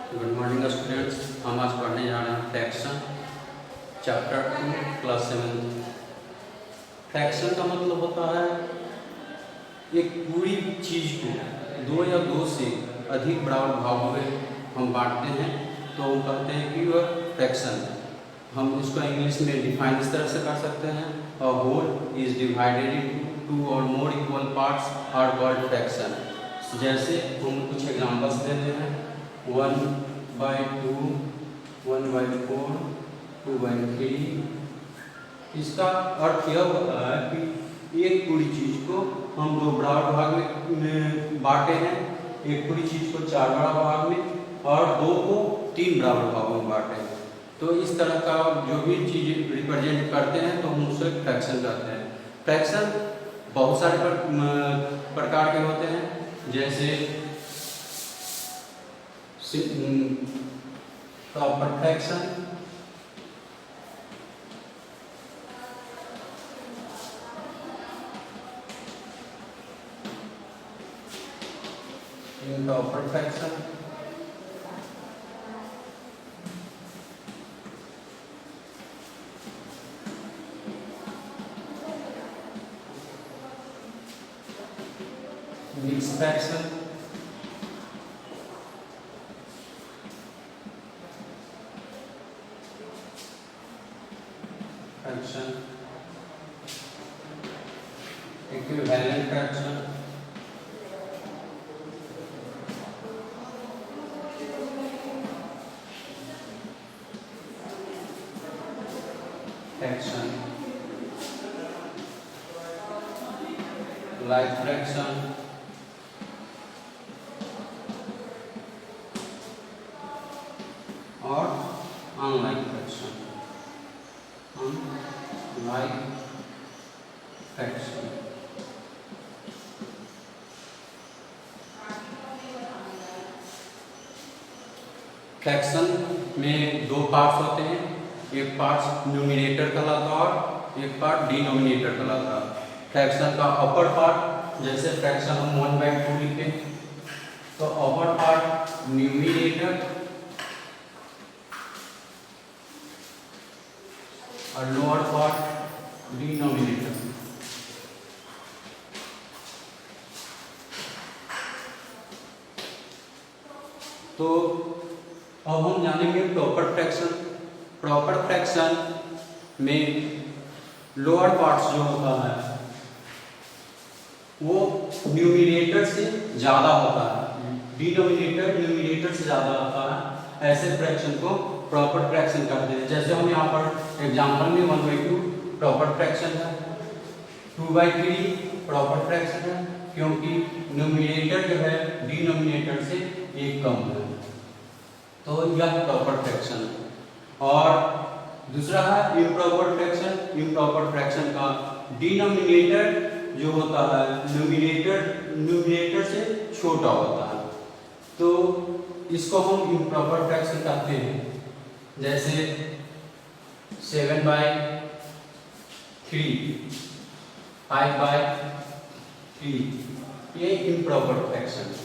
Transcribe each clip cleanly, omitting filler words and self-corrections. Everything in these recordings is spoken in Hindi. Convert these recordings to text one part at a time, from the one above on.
Good morning students. हम आज पढ़ने जा रहे हैं फ्रैक्शन चैप्टर 2 क्लास 7। फ्रैक्शन का मतलब होता है एक पूरी चीज़ को दो या दो से अधिक बराबर भागों में हम बांटते हैं तो हम कहते हैं कि वह फ्रैक्शन। हम उसका इंग्लिश में डिफाइन इस तरह से कर सकते हैं, a whole is divided into two और more equal parts are called fraction. जैसे हम कुछ एग्जांपल्स देते हैं, 1/2, 1/4, 2/3। इसका अर्थ यह होता है कि एक पूरी चीज़ को हम दो बराबर भाग में बांटे हैं, एक पूरी चीज़ को चार बराबर भाग में और दो को तीन बराबर भागों में बांटे हैं। तो इस तरह का जो भी चीज़ रिप्रेजेंट करते हैं तो हम उसे फ्रैक्शन कहते हैं। फ्रैक्शन बहुत सारे प्रकार के होते हैं, जैसे proper fraction, improper fraction, mix fraction, fraction, equivalent fraction, fraction, like fraction, और unlike fraction. Unlike fraction fraction में दो पार्ट्स होते हैं, एक पार्ट न्यूमिनेटर कहलाता है और एक पार्ट डिनोमिनेटर कहलाता है। फ्रैक्शन का अपर पार्ट, जैसे फ्रैक्शन हम 1/2 लिखें तो अपर पार्ट न्यूमिनेटर और लोअर पार्ट डिनोमिनेटर। तो अब हम जानेंगे प्रॉपर फ्रैक्शन। प्रॉपर फ्रैक्शन में लोअर पार्ट्स जो होता है वो न्यूमिनेटर से ज़्यादा होता है, डिनोमिनेटर न्यूमिनेटर से ज़्यादा होता है। ऐसे फ्रैक्शन को प्रॉपर फ्रैक्शन कहते हैं। जैसे हम यहाँ पर एग्जांपल में 1/2 प्रॉपर फ्रैक्शन है, 2/3 प्रॉपर फ्रैक्शन है, क्योंकि न्यूमिनेटर जो है डिनोमिनेटर से एक कम है, तो यह प्रॉपर फ्रैक्शन है। और दूसरा है इम्प्रॉपर फ्रैक्शन। इम्प्रॉपर फ्रैक्शन का डिनोमिनेटर जो होता है न्यूमिनेटर से छोटा होता है, तो इसको हम इम्प्रॉपर फ्रैक्शन कहते हैं। जैसे 7/3, 5/3, ये इम्प्रॉपर फ्रैक्शन है।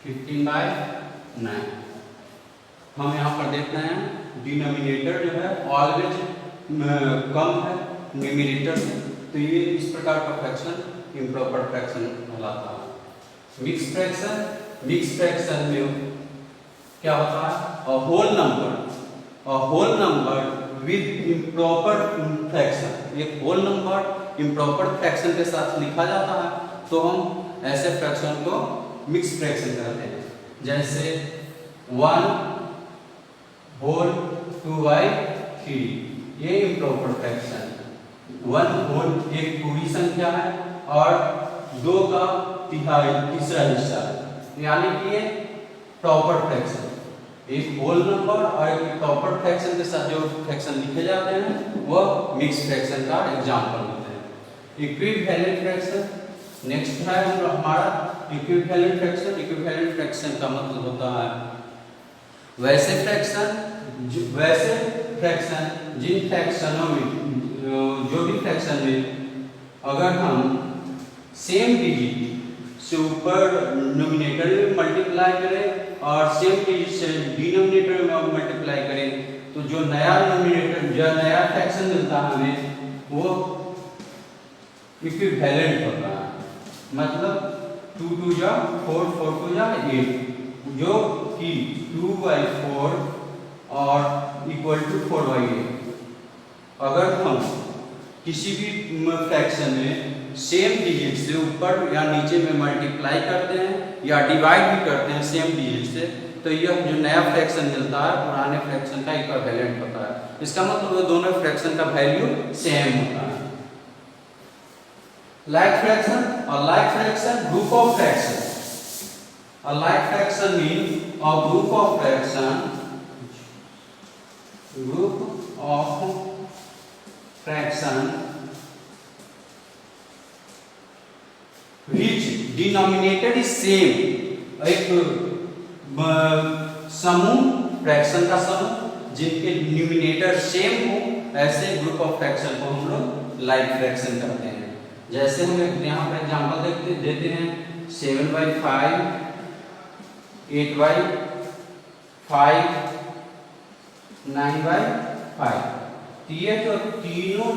15/9। हम यहाँ पर देखते हैं डिनोमिनेटर जो है ऑलवेज कम है न्यूमिनेटर से, तो ये इस प्रकार का फ्रैक्शन इम्प्रॉपर फ्रैक्शन कहलाता है। मिक्स फ्रैक्शन, मिक्स फ्रैक्शन में क्या होता है, a whole number with improper fraction. एक होल नंबर इम्प्रॉपर फ्रैक्शन के साथ लिखा जाता है तो हम ऐसे फ्रैक्शन को मिक्स फ्रैक्शन कहते हैं। जैसे 1 होल 2/3, ये इम्प्रॉपर फ्रैक्शन। 1 होल एक पूरी संख्या है और 2 का तिहाई तीसरा हिस्सा है, यानी कि ये प्रॉपर फ्रैक्शन। एक होल नंबर और एक प्रॉपर फ्रैक्शन के साथ जो फ्रैक्शन लिखे जाते हैं वह मिक्स फ्रैक्शन का एग्जांपल होते हैं। इक्विवेलेंट फ्रैक्शन नेक्स्ट है हमारा इक्विवेलेंट फ्रैक्शन। इक्विवेलेंट फ्रैक्शन का मतलब होता है वैसे फ्रैक्शन जिन फ्रैक्शनों में जो भी फ्रैक्शन में अगर हम सेम डिजिट से ऊपर नोमिनेटर में मल्टीप्लाई करें और सेम डिजिट से डिनोमिनेटर में मल्टीप्लाई करें तो जो नया नोमिनेटर जो नया फ्रैक्शन मिलता है हमें वो इक्विवेलेंट होता है, मतलब 2 2 जा 4 4 2 जा 8, जो कि 2/4 और इक्वल टू 4/8। अगर हम किसी भी फ्रैक्शन में सेम डिजिट से ऊपर या नीचे में मल्टीप्लाई करते हैं या डिवाइड भी करते हैं सेम डिजिट से, तो यह जो नया फ्रैक्शन मिलता है पुराने फ्रैक्शन का इक्विवेलेंट होता है। इसका मतलब वो दोनों फ्रैक्शन का वैल्यू सेम होता है। लाइक फ्रैक्शन और like fraction group of fraction. A like fraction means a group of fraction which denominator is same। एक समूह फ्रैक्शन का समूह जिनके न्यूमिनेटर सेम हो, ऐसे ग्रुप ऑफ फ्रैक्शन को हम लोग लाइक फ्रैक्शन कहते हैं। जैसे हम यहाँ पर एग्जांपल देते हैं 7/5, 8/5, 9/5। तो ये जो तीनों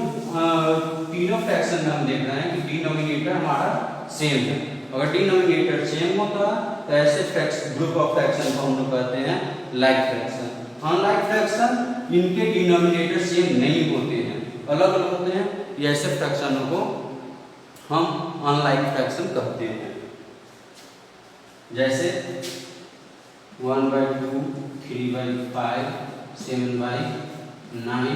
फ्रैक्शन में हम देख रहे हैं कि डिनोमिनेटर हमारा सेम है। अगर डिनोमिनेटर सेम होता है तो ऐसे फ्रैक्शन ग्रुप ऑफ फ्रैक्शन को हम लोग कहते हैं लाइक फ्रैक्शन। अनलाइक फ्रैक्शन इनके डिनोमिनेटर सेम नहीं होते हैं, अलग अलग होते हैं, ये ऐसे फ्रैक्शनों को हम अनलाइक फ्रैक्शन कहते हैं। जैसे 1/2, 3/5, 7/9,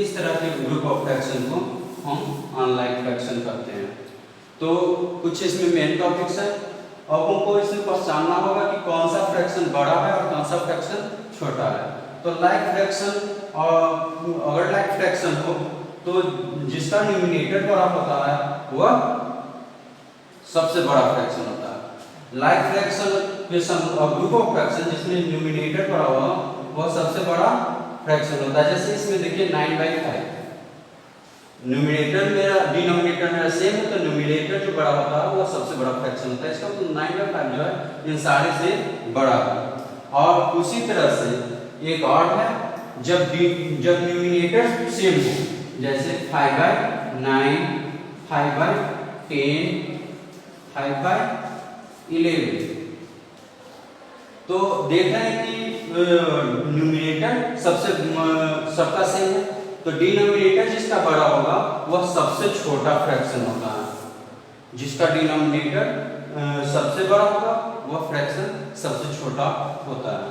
इस तरह के ग्रुप ऑफ फ्रैक्शन को हम अनलाइक फ्रैक्शन कहते हैं। तो कुछ इसमें मेन टॉपिक्स है। अब हमको इसमें पहचानना होगा कि कौन सा फ्रैक्शन बड़ा है और कौन सा फ्रैक्शन छोटा है। तो लाइक फ्रैक्शन और अगर लाइक फ्रैक्शन हो तो जिसका न्यूमिनेटर बड़ा होता है वह सबसे बड़ा फ्रैक्शन होता है। Like fraction group of fraction जिसमें न्यूमिनेटर बड़ा हुआ वह सबसे बड़ा फ्रैक्शन होता है। जैसे इसमें देखिए 9/5, न्यूमिनेटर मेरा डिनोमिनेटर मेरा सेम है तो न्यूमिनेटर जो बड़ा होता है वो सबसे बड़ा फ्रैक्शन होता है। इसका मतलब 9/5 जो है इन सारे से बड़ा है। और उसी तरह से एक और है जब न्यूमिनेटर सेम हो, जैसे 5/9, 5/10, 5/11। तो देख रहे हैं कि न्यूमिनेटर सबका सेम है, तो डिनोमिनेटर जिसका बड़ा होगा वह सबसे छोटा फ्रैक्शन होता है। जिसका डिनोमिनेटर सबसे बड़ा होगा वह फ्रैक्शन सबसे छोटा होता है।